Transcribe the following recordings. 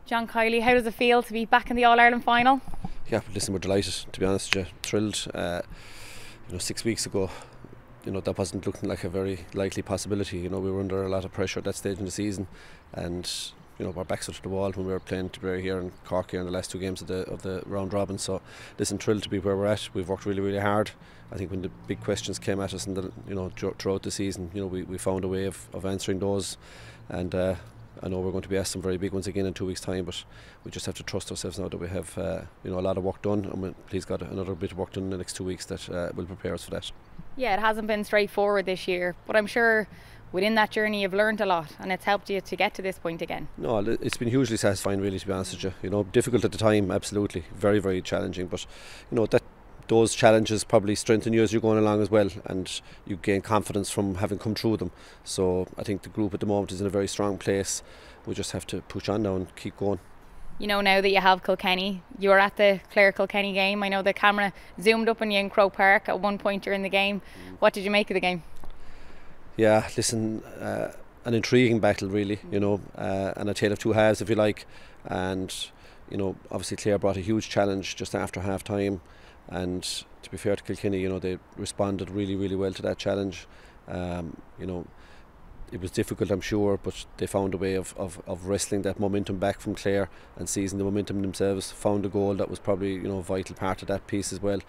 John Kiely, how does it feel to be back in the All-Ireland final? Yeah, listen, we're delighted, to be honest with you, thrilled. 6 weeks ago, that wasn't looking like a very likely possibility. We were under a lot of pressure at that stage in the season, and our backs up to the wall when we were playing Tipperary here in Cork here in the last 2 games of the round robin. So listen, thrilled to be where we're at. We've worked really, really hard. I think when the big questions came at us throughout the season, we found a way of answering those, and I know we're going to be asked some very big ones again in 2 weeks' time, but we just have to trust ourselves now that we have a lot of work done, and please got another bit of work done in the next 2 weeks that will prepare us for that. Yeah, it hasn't been straightforward this year, but I'm sure within that journey you've learned a lot, and it's helped you to get to this point again. No, it's been hugely satisfying, really, to be honest with you. Difficult at the time, absolutely, very, very challenging, but those challenges probably strengthen you as you're going along as well, and you gain confidence from having come through them. So I think the group at the moment is in a very strong place. We just have to push on now and keep going. Now that you have Kilkenny, you were at the Clare Kilkenny game. I know the camera zoomed up on you in Croke Park at one point during the game. What did you make of the game? Yeah, listen, an intriguing battle, really, and a tale of two halves, if you like. And obviously Clare brought a huge challenge just after half time. And to be fair to Kilkenny, they responded really, really well to that challenge. It was difficult, I'm sure, but they found a way of wrestling that momentum back from Clare and seizing the momentum themselves. Found a goal that was probably a vital part of that piece as well,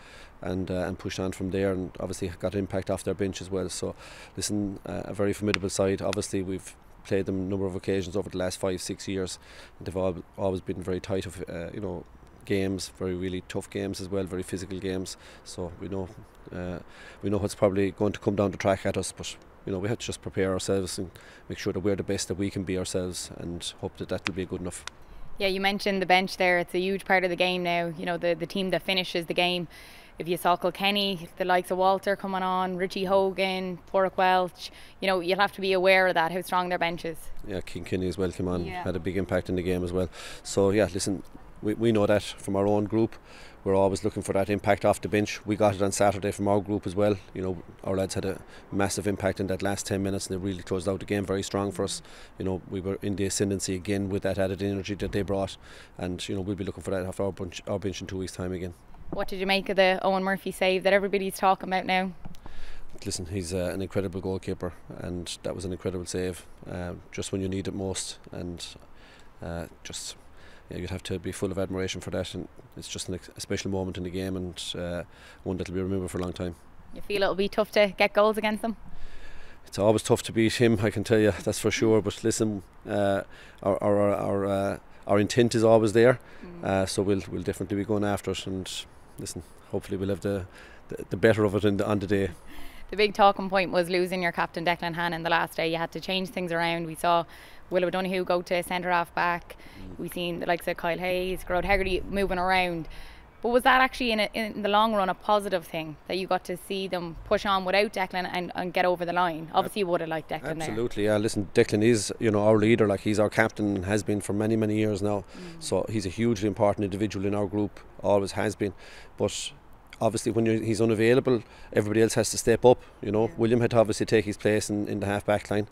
and pushed on from there, and obviously got impact off their bench as well. So listen, a very formidable side. Obviously we've played them a number of occasions over the last 5-6 years. They've always been very tight of games, very really tough games as well, very physical games. So we know what's probably going to come down the track at us, but we have to just prepare ourselves and make sure that we're the best that we can be ourselves, and hope that will be good enough. Yeah, you mentioned the bench there. It's a huge part of the game now. The team that finishes the game. If you saw Kilkenny, the likes of Walter coming on, Richie Hogan, Porrick Welch, you'll have to be aware of that, how strong their bench is. Yeah, Kilkenny as well came on, had a big impact in the game as well. So yeah, listen, we know that from our own group. We're always looking for that impact off the bench. We got it on Saturday from our group as well. Our lads had a massive impact in that last 10 minutes, and they really closed out the game very strong for us. We were in the ascendancy again with that added energy that they brought, and we'll be looking for that after our bench in 2 weeks' time again. What did you make of the Owen Murphy save that everybody's talking about now? Listen, he's an incredible goalkeeper, and that was an incredible save, just when you need it most, and you'd have to be full of admiration for that, and it's just a special moment in the game, and one that will be remembered for a long time. You feel it'll be tough to get goals against them? It's always tough to beat him, I can tell you, that's for sure. But listen, our intent is always there, so we'll definitely be going after it, and listen, hopefully we'll have the better of it on the day. The big talking point was losing your captain Declan Hannon the last day. You had to change things around. We saw Will O'Donoghue go to centre half back. We've seen the likes of Kyle Hayes, Gerard Hegarty moving around. But was that actually in the long run a positive thing, that you got to see them push on without Declan and get over the line? Obviously you would have liked Declan. Absolutely, yeah. Listen, Declan is our leader, like he's our captain and has been for many, many years now. So he's a hugely important individual in our group, always has been. But obviously when he's unavailable, everybody else has to step up. William had to obviously take his place in the half back line.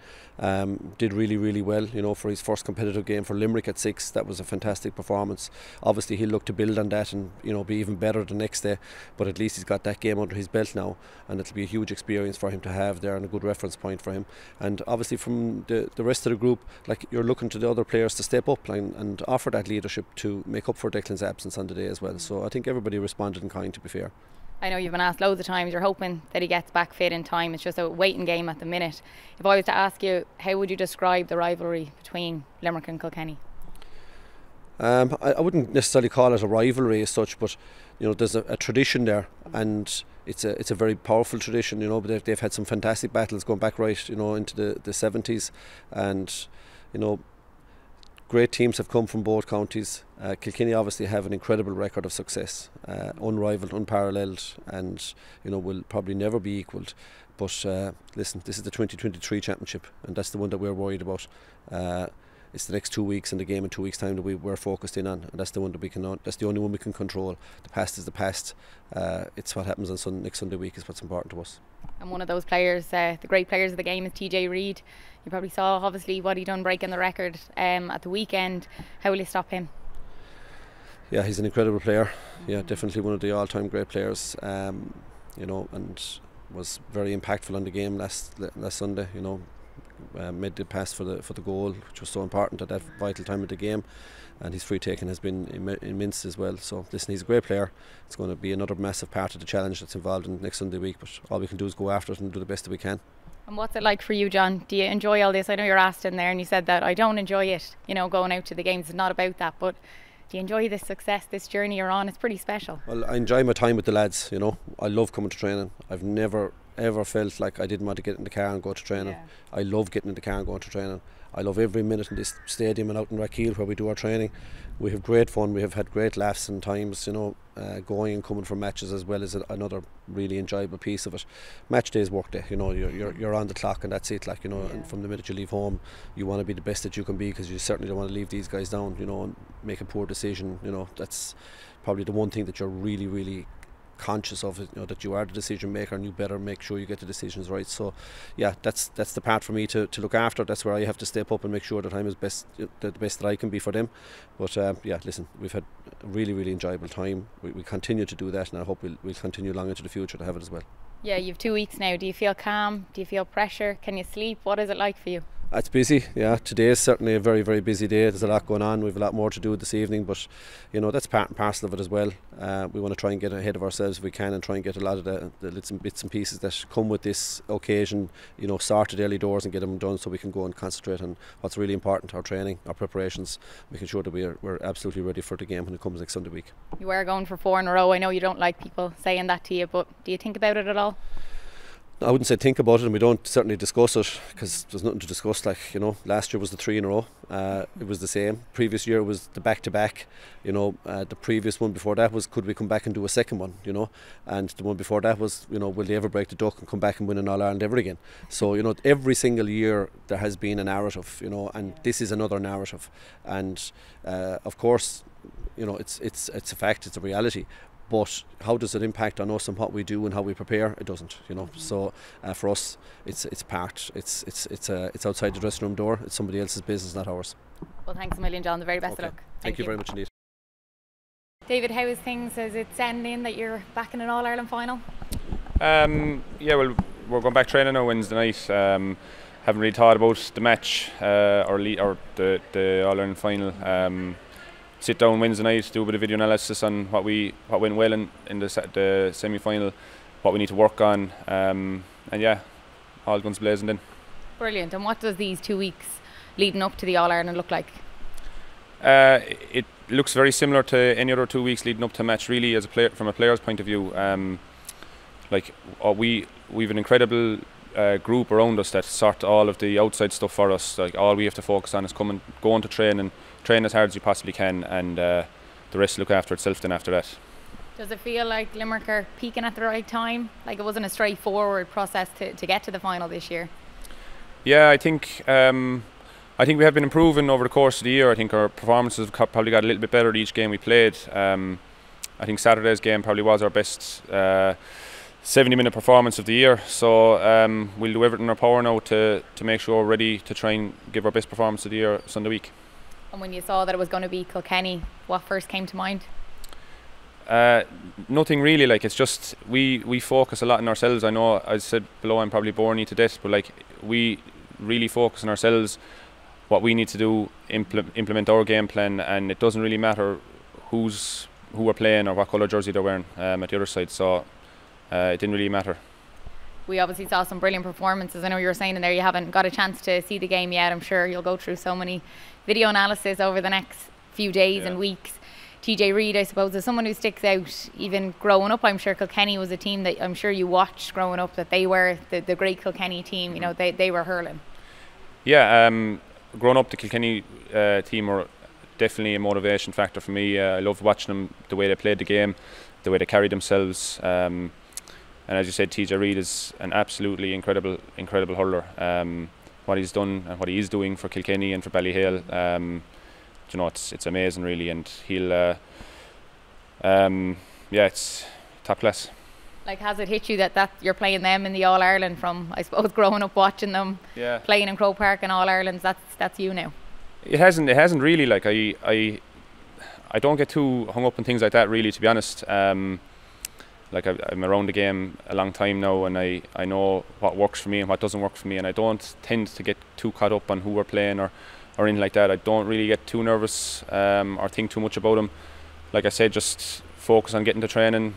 Did really, really well, for his first competitive game for Limerick at 6. That was a fantastic performance. Obviously he'll look to build on that and be even better the next day, but at least he's got that game under his belt now, and it'll be a huge experience for him to have there, and a good reference point for him. And obviously from the rest of the group, like, you're looking to the other players to step up and offer that leadership to make up for Declan's absence on the day as well. So I think everybody responded in kind, to be fair. I know you've been asked loads of times, you're hoping that he gets back fit in time. It's just a waiting game at the minute. If I was to ask you, how would you describe the rivalry between Limerick and Kilkenny? I wouldn't necessarily call it a rivalry as such, but there's a tradition there, and it's a very powerful tradition. But they've had some fantastic battles going back right into the 70s, and great teams have come from both counties. Kilkenny obviously have an incredible record of success, unrivaled, unparalleled, and will probably never be equalled. But listen, this is the 2023 championship, and that's the one that we're worried about. it's the next 2 weeks and the game in 2 weeks' time that we're focused in on, and that's the one that we can. That's the only one we can control. The past is the past. It's what happens on next Sunday week is what's important to us. And one of those players, the great players of the game, is TJ Reid. You probably saw obviously what he done breaking the record at the weekend. How will you stop him? Yeah, he's an incredible player. Yeah, definitely one of the all-time great players. You know, and was very impactful on the game last Sunday. You know, made the pass for the goal, which was so important at that vital time of the game. And his free taking has been immense as well. So listen, he's a great player. It's going to be another massive part of the challenge that's involved in next Sunday week. But all we can do is go after it and do the best that we can. And what's it like for you, John? Do you enjoy all this? I know you're asked in there and you said that I don't enjoy it. You know, going out to the games is not about that. But do you enjoy this success, this journey you're on? It's pretty special. Well, I enjoy my time with the lads. You know, I love coming to training. I've never ever felt like I didn't want to get in the car and go to training. Yeah. I love getting in the car and going to training. I love every minute in this stadium and out in Rakiel where we do our training. We have great fun. We have had great laughs and times, you know, going and coming from matches, as well as another really enjoyable piece of it. Match day is work day. You know, you're on the clock and that's it. Like, you know, Yeah. and from the minute you leave home, you want to be the best that you can be, because you certainly don't want to leave these guys down. You know, and make a poor decision. You know, that's probably the one thing that you're really, really conscious of, it, you know, that you are the decision maker and you better make sure you get the decisions right. So yeah, that's the part for me to look after. That's where I have to step up and make sure that I'm the best that I can be for them. But yeah, listen, we've had a really, really enjoyable time. We continue to do that, and I hope we'll continue long into the future to have it as well. Yeah, you've 2 weeks now. Do you feel calm? Do you feel pressure? Can you sleep? What is it like for you? It's busy, yeah. Today is certainly a very, very busy day. There's a lot going on. We have a lot more to do this evening, but you know, that's part and parcel of it as well. We want to try and get ahead of ourselves if we can, and try and get a lot of the little bits and pieces that come with this occasion, you know, started early doors and get them done, so we can go and concentrate on what's really important: our training, our preparations, making sure that we're absolutely ready for the game when it comes next Sunday week. You are going for 4 in a row. I know you don't like people saying that to you, but do you think about it at all? I wouldn't say think about it, and we don't certainly discuss it, because there's nothing to discuss. Like, you know, last year was the 3 in a row. It was the same. Previous year was the back-to-back. You know, the previous one before that was, could we come back and do a second one? You know, and the one before that was, you know, will they ever break the duck and come back and win an All-Ireland ever again? So, you know, every single year there has been a narrative, you know, and this is another narrative. And of course, you know, it's a fact, it's a reality. But how does it impact on us and what we do and how we prepare? It doesn't, you know. So for us, it's outside the dressing room door. It's somebody else's business, not ours. Well, thanks a million, John. The very best of luck. Thank you very much indeed. David, how is things? Is it ending that you're back in an All-Ireland final? Yeah, well, we're going back training now Wednesday night. Haven't really thought about the match or the All-Ireland final. Sit down Wednesday night, do a bit of video analysis on what went well in the semi-final, what we need to work on, and yeah, all guns blazing then. Brilliant. And what does these 2 weeks leading up to the All-Ireland look like? It looks very similar to any other 2 weeks leading up to a match, really, as a player, from a player's point of view. We've an incredible group around us that sort all of the outside stuff for us. Like, all we have to focus on is going to train as hard as you possibly can, and the rest look after itself then after that. Does it feel like Limerick are peaking at the right time? Like, it wasn't a straightforward process to get to the final this year? Yeah, I think we have been improving over the course of the year. I think our performances have probably got a little bit better each game we played. I think Saturday's game probably was our best 70-minute performance of the year, so we'll do everything in our power now to make sure we're ready to try and give our best performance of the year Sunday week. And when you saw that it was going to be Kilkenny, what first came to mind? Nothing really. Like, it's just we focus a lot on ourselves. I know I said below I'm probably boring you to death, but like, we really focus on ourselves, what we need to do, implement our game plan, and it doesn't really matter who we're playing or what colour jersey they're wearing at the other side. So it didn't really matter. We obviously saw some brilliant performances. I know you were saying in there you haven't got a chance to see the game yet. I'm sure you'll go through so many video analysis over the next few days and weeks. TJ Reid, I suppose, is someone who sticks out. Even growing up, I'm sure Kilkenny was a team that I'm sure you watched growing up, that they were the great Kilkenny team. You know, they were hurling. Yeah, growing up, the Kilkenny team were definitely a motivation factor for me. I loved watching them, the way they played the game, the way they carried themselves. And as you said, TJ Reid is an absolutely incredible hurler. what he's done and what he is doing for Kilkenny and for Ballyhale. You know, it's amazing really, and he'll it's top class. Like, has it hit you that you're playing them in the All-Ireland from, I suppose, growing up watching them playing in Croke Park and All-Irelands? That's you now. It hasn't really. Like I don't get too hung up on things like that really, to be honest. Like I'm around the game a long time now, and I know what works for me and what doesn't work for me, and I don't tend to get too caught up on who we're playing or anything like that. I don't really get too nervous or think too much about them. Like I said, just focus on getting to training,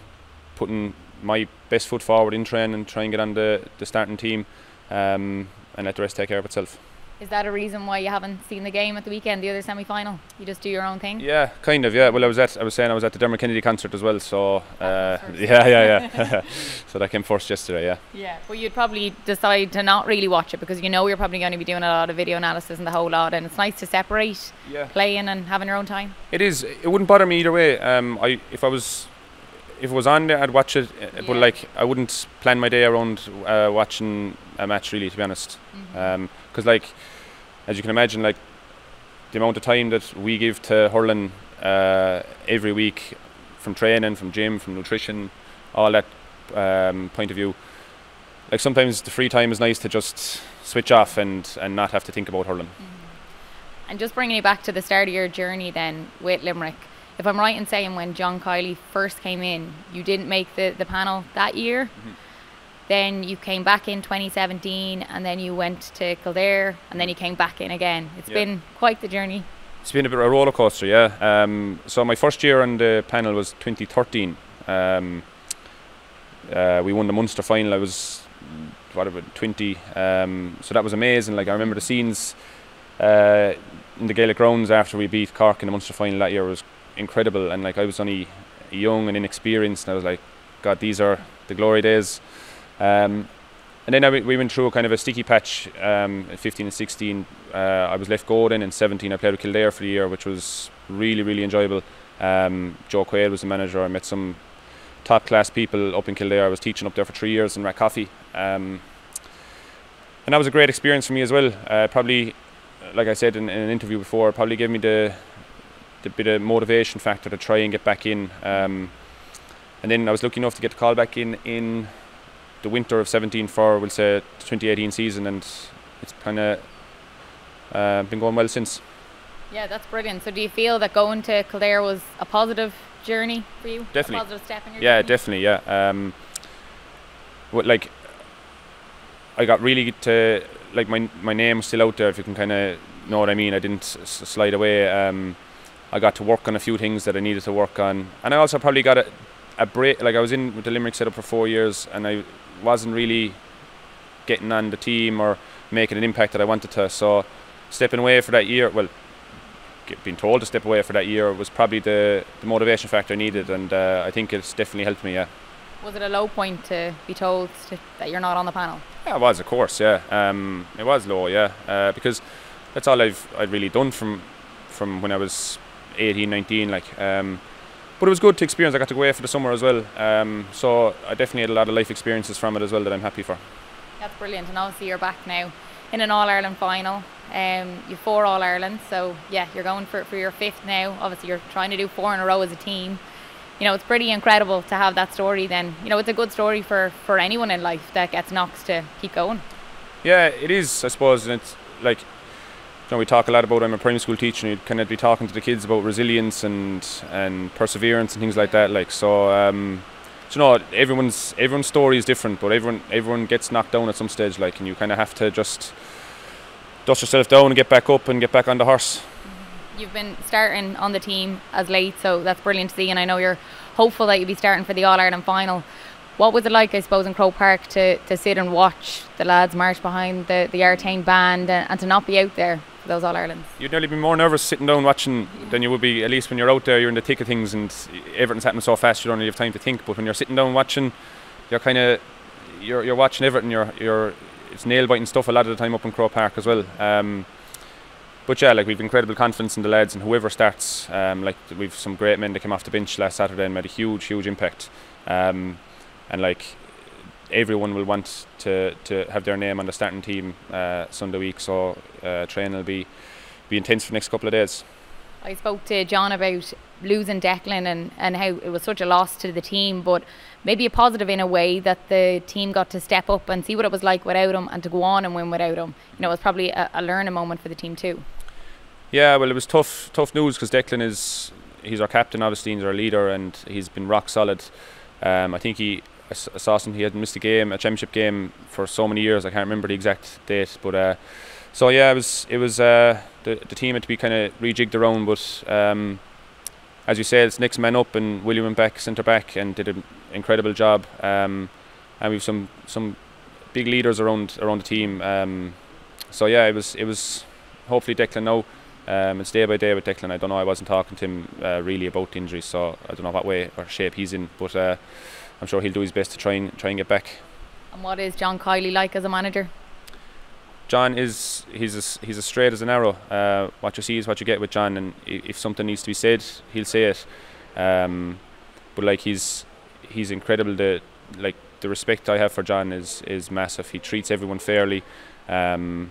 putting my best foot forward in training, try and get on the starting team, and let the rest take care of itself. Is that a reason why you haven't seen the game at the weekend, the other semi-final? You just do your own thing? Yeah, kind of. Yeah. Well, I was at the Dermot Kennedy concert as well. So yeah. So that came first yesterday. Yeah. Yeah. Well, you'd probably decide to not really watch it because you know you're probably going to be doing a lot of video analysis and the whole lot, and it's nice to separate playing and having your own time. It is. It wouldn't bother me either way. If it was on there, I'd watch it. But like, I wouldn't plan my day around watching a match really, to be honest. Because like, as you can imagine, like the amount of time that we give to hurling every week, from training, from gym, from nutrition, all that point of view. Like sometimes the free time is nice to just switch off and not have to think about hurling. And just bringing you back to the start of your journey then with Limerick, if I'm right in saying when John Kiely first came in, you didn't make the panel that year. Then you came back in 2017, and then you went to Kildare, and then you came back in again. It's been quite the journey. It's been a bit of a roller coaster, yeah. So my first year on the panel was 2013. We won the Munster final. I was 20. So that was amazing. Like I remember the scenes in the Gaelic grounds after we beat Cork in the Munster final that year was incredible. And like I was only young and inexperienced, and I was like, God, these are the glory days. And then we went through a kind of a sticky patch at 15 and 16. I was left go then in 17. I played with Kildare for the year, which was really, really enjoyable. Joe Quayle was the manager. I met some top class people up in Kildare. I was teaching up there for 3 years in Rathcoffey. And that was a great experience for me as well. Probably, like I said in an interview before, probably gave me the bit of motivation factor to try and get back in. And then I was lucky enough to get the call back in the winter of 17 for, we'll say, the 2018 season, and it's kind of been going well since. Yeah, that's brilliant. So do you feel that going to Kildare was a positive journey for you? Definitely. A positive step in your journey? Definitely, yeah. Like, I got really to, like, my name was still out there, if you can kind of know what I mean. I didn't slide away. I got to work on a few things that I needed to work on, and I also probably got a break. Like I was in with the Limerick setup for 4 years, and I wasn't really getting on the team or making an impact that I wanted to. So stepping away for that year, well, being told to step away for that year was probably the motivation factor I needed, and I think it's definitely helped me. Yeah. Was it a low point to be told that you're not on the panel? Yeah, it was, of course. Yeah, it was low. Yeah, because that's all I've really done from when I was 18, 19. Like. But it was good to experience. I got to go away for the summer as well. So I definitely had a lot of life experiences from it as well that I'm happy for. That's brilliant. And obviously you're back now in an All-Ireland final. You've 4 All-Ireland. So yeah, you're going for your 5th now. Obviously you're trying to do 4 in a row as a team. You know, it's pretty incredible to have that story then. You know, it's a good story for anyone in life that gets knocks to keep going. Yeah, it is, I suppose. And it's like, you know, we talk a lot about, I'm a primary school teacher, and you kind of be talking to the kids about resilience and perseverance and things like that. Like, so, you know, everyone's story is different, but everyone gets knocked down at some stage, like, and you kind of have to just dust yourself down and get back up and get back on the horse. You've been starting on the team as late, so that's brilliant to see, and I know you're hopeful that you'll be starting for the All-Ireland final. What was it like, I suppose, in Croke Park to sit and watch the lads march behind the Artane band and to not be out there for those All-Irelands? You'd nearly be more nervous sitting down watching than you would be, at least when you're out there, you're in the thick of things and everything's happening so fast you don't really have time to think. But when you're sitting down watching, you're kind of you're watching everything. It's nail-biting stuff a lot of the time up in Croke Park as well. But yeah, like, we've incredible confidence in the lads, and whoever starts, like, we've some great men that came off the bench last Saturday and made a huge impact. And like, everyone will want to have their name on the starting team Sunday week. So training will be intense for the next couple of days. I spoke to John about losing Declan and how it was such a loss to the team, but maybe a positive in a way that the team got to step up and see what it was like without him and to go on and win without him. You know, it was probably a learning moment for the team too. Yeah, well, it was tough news because Declan he's our captain, obviously, he's our leader, and he's been rock solid. I think I saw something, he hadn't missed a championship game for so many years. I can't remember the exact date, but so yeah, it was the team had to be kind of rejigged around, but as you said, it's next man up, and William went back centre back and did an incredible job, and we've some big leaders around the team. So yeah, it was hopefully Declan now. It's day by day with Declan. I don't know, I wasn't talking to him really about the injuries, so I don't know what way or shape he's in, but I'm sure he'll do his best to try and get back. And what is John Kiely like as a manager? John he's as straight as an arrow. What you see is what you get with John, and if something needs to be said, he'll say it. But like he's incredible. The respect I have for John is massive. He treats everyone fairly, and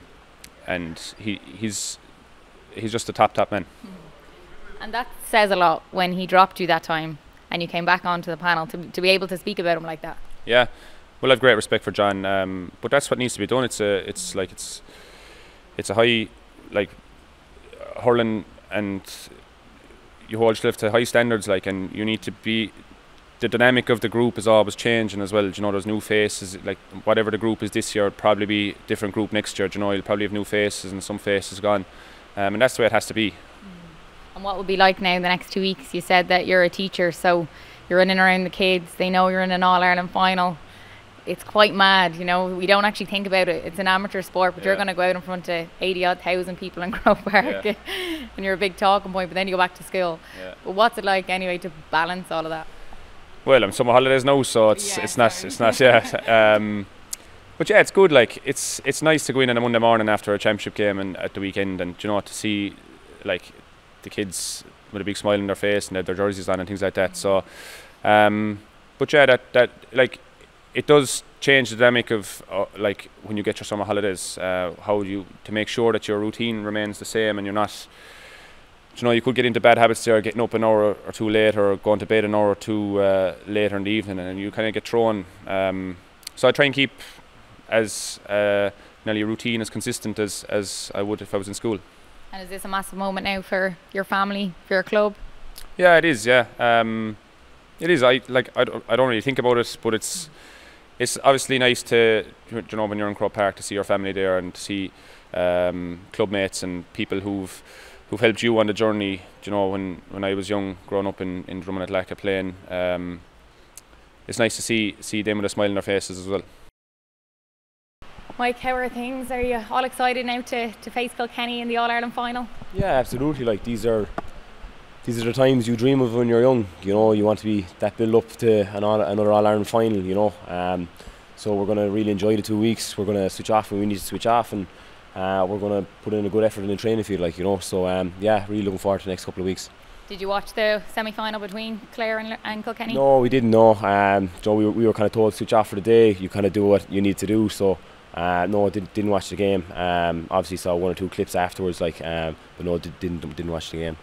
he's just a top man. And that says a lot when he dropped you that time and you came back onto the panel to be able to speak about him like that. Yeah. Well, I have great respect for John, but that's what needs to be done. It's a high, like, hurling, and you hold yourself to high standards, like, and you need to be. The dynamic of the group is always changing as well. You know, there's new faces. Like, whatever the group is this year, it'll probably be a different group next year. You know, you'll probably have new faces and some faces gone, and that's the way it has to be. And what will be like now in the next 2 weeks? You said that you're a teacher, so you're running around the kids. They know you're in an All-Ireland final. It's quite mad, you know. We don't actually think about it. It's an amateur sport, but you're going to go out in front of 80,000 people in Croke Park, and you're a big talking point. But then you go back to school. Yeah. But what's it like anyway to balance all of that? Well, I'm summer holidays now, so it's not. Yeah. But yeah, it's good. Like it's nice to go in on a Monday morning after a championship game and at the weekend, and you know, to see like the kids with a big smile on their face and their jerseys on and things like that. So, but yeah, that like. It does change the dynamic of like when you get your summer holidays, how you to make sure that your routine remains the same and you're not, you know, you could get into bad habits there, getting up an hour or two late or going to bed an hour or two later in the evening, and you kind of get thrown. So I try and keep as nearly a routine as consistent as I would if I was in school. And is this a massive moment now for your family, for your club? Yeah, it is. Yeah, it is. I don't really think about it, but it's obviously nice to, you know, when you're in Croke Park, to see your family there and to see club mates and people who've helped you on the journey. You know, when I was young, growing up in Drummond at Lacka playing, it's nice to see them with a smile on their faces as well. Mike, how are things? Are you all excited now to face Kilkenny in the All-Ireland final? Yeah, absolutely. Like these are the times you dream of when you're young. You know, you want to be that build up to another All-Ireland final, you know. So we're going to really enjoy the 2 weeks. We're going to switch off when we need to switch off, and we're going to put in a good effort in the training field, like, you know. So yeah, really looking forward to the next couple of weeks. Did you watch the semi-final between Clare and Kilkenny? No, we didn't. No, so we were kind of told to switch off for the day. You kind of do what you need to do. So no, didn't watch the game. Obviously saw 1 or 2 clips afterwards, like, but no, didn't watch the game.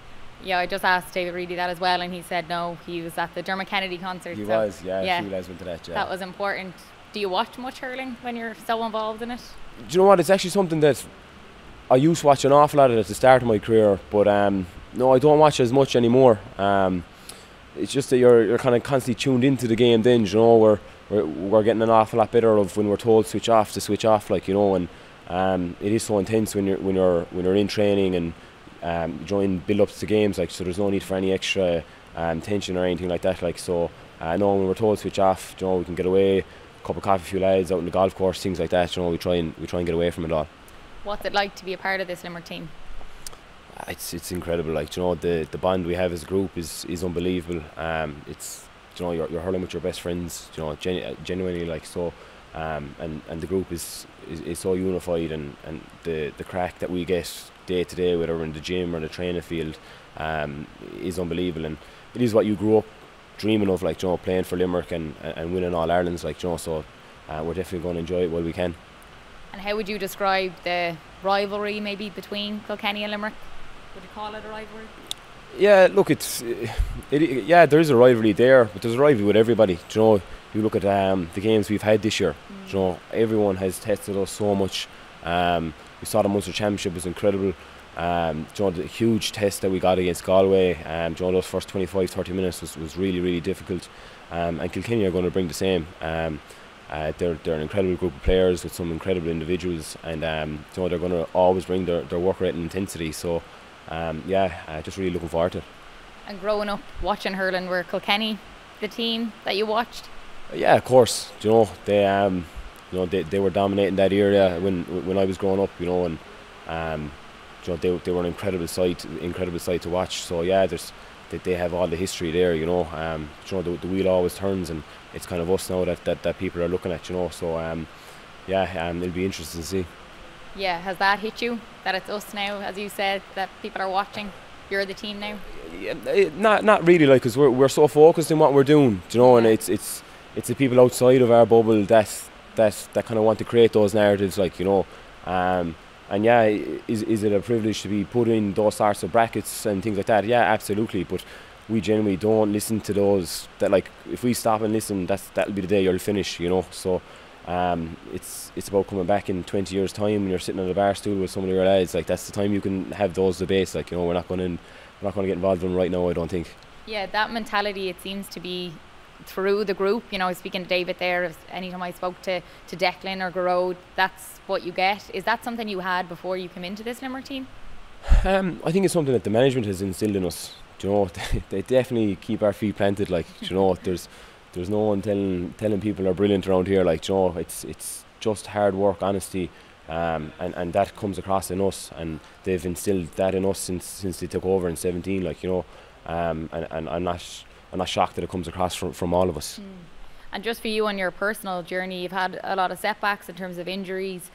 Yeah, I just asked David Reidy that as well, and he said no, he was at the Dermot Kennedy concert. He was, yeah, a few lads went to that, yeah. That was important. Do you watch much hurling when you're so involved in it? Do you know what, it's actually something that I used to watch an awful lot of at the start of my career, but no, I don't watch as much anymore. It's just that you're kind of constantly tuned into the game then, you know, we're getting an awful lot better of when we're told to switch off, like, you know, and it is so intense when you're in training and join build-ups to games, like, so there's no need for any extra tension or anything like that, like, so no, when we're told to switch off, you know, we can get away, a cup of coffee, a few lads out in the golf course, things like that, you know, we try and get away from it all. What's it like to be a part of this Limerick team? It's incredible, like, you know, the bond we have as a group is unbelievable. It's, you know, you're hurling with your best friends, you know, genuinely, like, so, and the group is so unified, and the crack that we get day to day, whether we're in the gym or the training field, is unbelievable, and it is what you grew up dreaming of, like, you know, playing for Limerick and winning All-Irelands, like, you know, so we're definitely going to enjoy it while we can. And how would you describe the rivalry maybe between Kilkenny and Limerick? Would you call it a rivalry? Yeah, look, yeah, there is a rivalry there, but there's a rivalry with everybody. Do you know, you look at the games we've had this year. Do you know, everyone has tested us so much. We saw the Munster Championship was incredible. Do you know, the huge test that we got against Galway. Do you know, those first 25-30 minutes was really, really difficult. And Kilkenny are going to bring the same. They're an incredible group of players with some incredible individuals, and you know, they're going to always bring their work rate and intensity. So yeah, just really looking forward to it. And growing up watching hurling, were Kilkenny the team that you watched? Yeah, of course. Do you know, they were dominating that area when I was growing up. You know, and you know, they were an incredible sight to watch. So yeah, they have all the history there. You know, the wheel always turns, and it's kind of us now that people are looking at. You know, so yeah, it'll be interesting to see. Yeah, has that hit you, that it's us now, as you said, that people are watching? You're the team now? Yeah, not really, like, because we're so focused in what we're doing, you know, and it's the people outside of our bubble that kind of want to create those narratives, like, you know, and yeah, is it a privilege to be put in those sorts of brackets and things like that? Yeah, absolutely, but we generally don't listen to those. That, like, if we stop and listen, that'll be the day you'll finish, you know. So it's about coming back in 20 years' time when you're sitting on a bar stool with some of your lads. Like, that's the time you can have those debates. Like, you know, we're not going to get involved in them right now, I don't think. Yeah, that mentality, it seems to be through the group. You know, I was speaking to David there. Anytime I spoke to Declan or Garrod, that's what you get. Is that something you had before you came into this Limerick team? I think it's something that the management has instilled in us. Do you know, they definitely keep our feet planted. Like, do you know, there's no one telling people are brilliant around here. Like, do you know, it's just hard work, honesty, and that comes across in us, and they've instilled that in us since they took over in 17. Like, you know, and I'm not shocked that it comes across from all of us. And just for you on your personal journey, you've had a lot of setbacks in terms of injuries.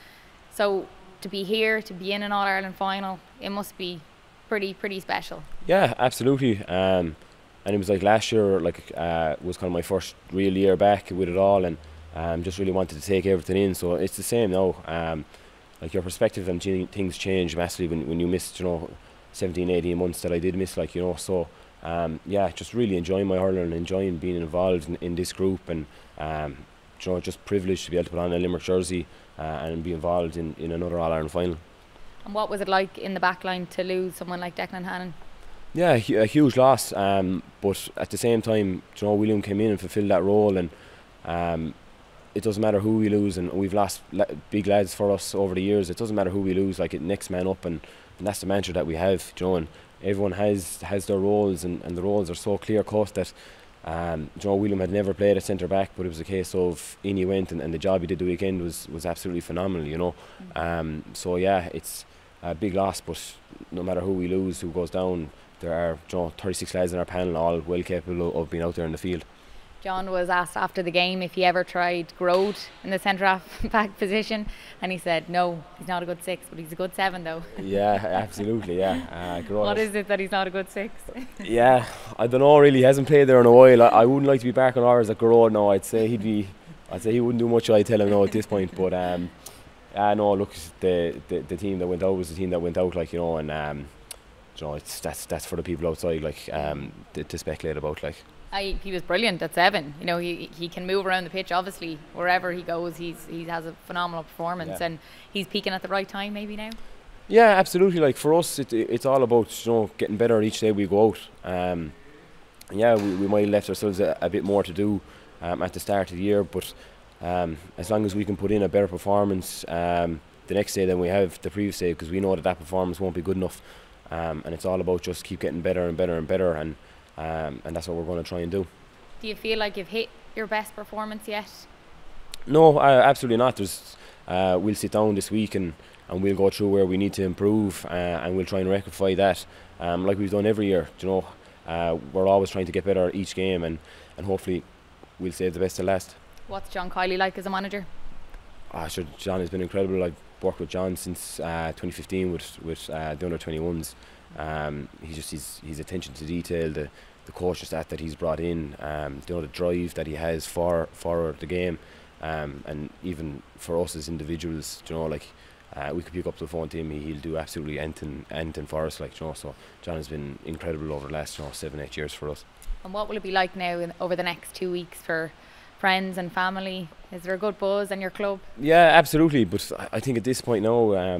So to be here, to be in an All-Ireland final, it must be pretty special. Yeah, absolutely. And it was like last year, like was kind of my first real year back with it all, and just really wanted to take everything in. So it's the same now. Like, your perspective and things change massively when you miss, you know, 17-18 months that I did miss, like, you know. So yeah, just really enjoying my hurling and enjoying being involved in this group, and you know, just privileged to be able to put on a Limerick jersey and be involved in another All-Ireland final. And what was it like in the back line to lose someone like Declan Hannon? Yeah, a huge loss, but at the same time, you know, William came in and fulfilled that role, and it doesn't matter who we lose, and we've lost big lads for us over the years. It doesn't matter who we lose, like, it next man up, and that's the mantra that we have, you know, and everyone has their roles, and the roles are so clear cut that you know, William had never played at centre back, but it was a case of in he went, and the job he did the weekend was absolutely phenomenal, you know. So yeah, it's a big loss, but no matter who we lose, who goes down, there are, you know, 36 lads in our panel, all well capable of being out there in the field. John was asked after the game if he ever tried Garrod in the centre half back position, and he said no, he's not a good 6, but he's a good 7 though. Yeah, absolutely, yeah. What is it that he's not a good 6? Yeah, I don't know really, he hasn't played there in a while. I wouldn't like to be barking orders at Garrod now. I'd say he wouldn't do much, I'd tell him now at this point, but no, look, the team that went out was the team that went out, like, you know, and you know, that's for the people outside, like, to speculate about, like. He was brilliant at 7. You know, he can move around the pitch. Obviously, wherever he goes, he has a phenomenal performance, yeah. And he's peaking at the right time, maybe now. Yeah, absolutely. Like, for us, it's all about, you know, getting better each day we go out. Yeah, we might have left ourselves a bit more to do at the start of the year, but as long as we can put in a better performance the next day than we have the previous day, because we know that performance won't be good enough, and it's all about just keep getting better and better and better, and that's what we're going to try and do. Do you feel like you've hit your best performance yet? No, absolutely not. We'll sit down this week and we'll go through where we need to improve, and we'll try and rectify that, like we've done every year. You know, we're always trying to get better each game, and hopefully we'll save the best to last. What's John Kiely like as a manager? Sure, John has been incredible. I've worked with John since 2015 with the under-21s. His attention to detail, the cautious that he's brought in, you know, the drive that he has for the game, and even for us as individuals, you know, like we could pick up the phone to him, he'll do absolutely anything for us, like, you know. So John has been incredible over the last 7-8 years for us. And what will it be like now over the next 2 weeks for friends and family? Is there a good buzz in your club? Yeah, absolutely. But I think at this point now,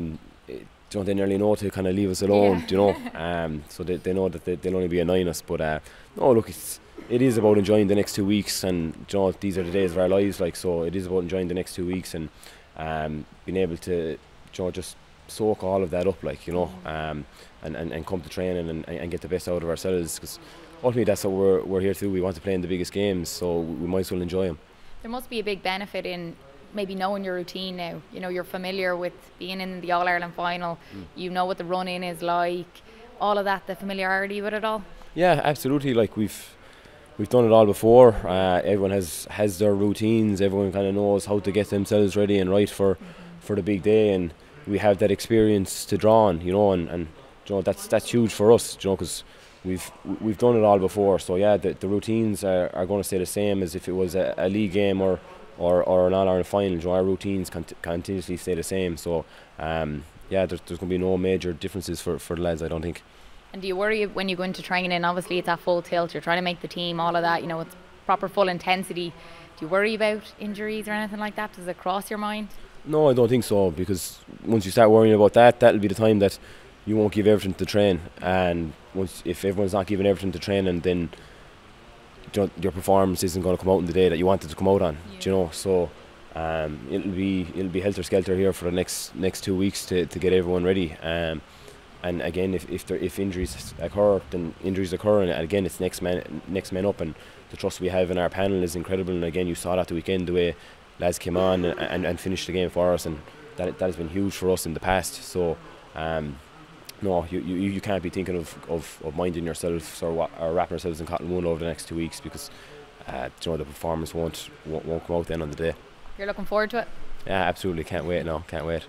they nearly know to kind of leave us alone, you know. So they know that they'll only be annoying us. But no, look, it is about enjoying the next 2 weeks, and you know, these are the days of our lives. Like, so it is about enjoying the next 2 weeks and being able to, you know, just soak all of that up, like, you know, and come to training and get the best out of ourselves, because ultimately that's what we're here to do. We want to play in the biggest games, so we might as well enjoy them. There must be a big benefit in maybe knowing your routine now. You know, you're familiar with being in the All-Ireland final. You know what the run-in is like, all of that, the familiarity with it all. Yeah, absolutely. Like, we've done it all before. Everyone has their routines. Everyone kind of knows how to get themselves ready and right for the big day, and we have that experience to draw on, you know, and you know, that's huge for us, you know, because we've done it all before. So yeah, the routines are going to stay the same as if it was a league game or an All-Ireland final. You know, our routines continuously stay the same. So yeah, there's going to be no major differences for the lads, I don't think. And do you worry when you go into training? Obviously it's at full tilt, you're trying to make the team, all of that, you know, it's proper full intensity. Do you worry about injuries or anything like that? Does it cross your mind? No, I don't think so, because once you start worrying about that, that'll be the time that you won't give everything to train. And if everyone's not giving everything to training, then you know, your performance isn't going to come out in the day that you wanted to come out on. Yeah. You know, so it'll be helter skelter here for the next 2 weeks to get everyone ready. And again, if injuries occur, then injuries occur, and again it's next man up. And the trust we have in our panel is incredible. And again, you saw that the weekend, the way lads came on and finished the game for us, and that has been huge for us in the past. So no, you can't be thinking of minding yourselves or wrapping yourselves in cotton wool over the next 2 weeks, because you know, the performance won't come out then on the day. You're looking forward to it? Yeah, absolutely. Can't wait. No, can't wait.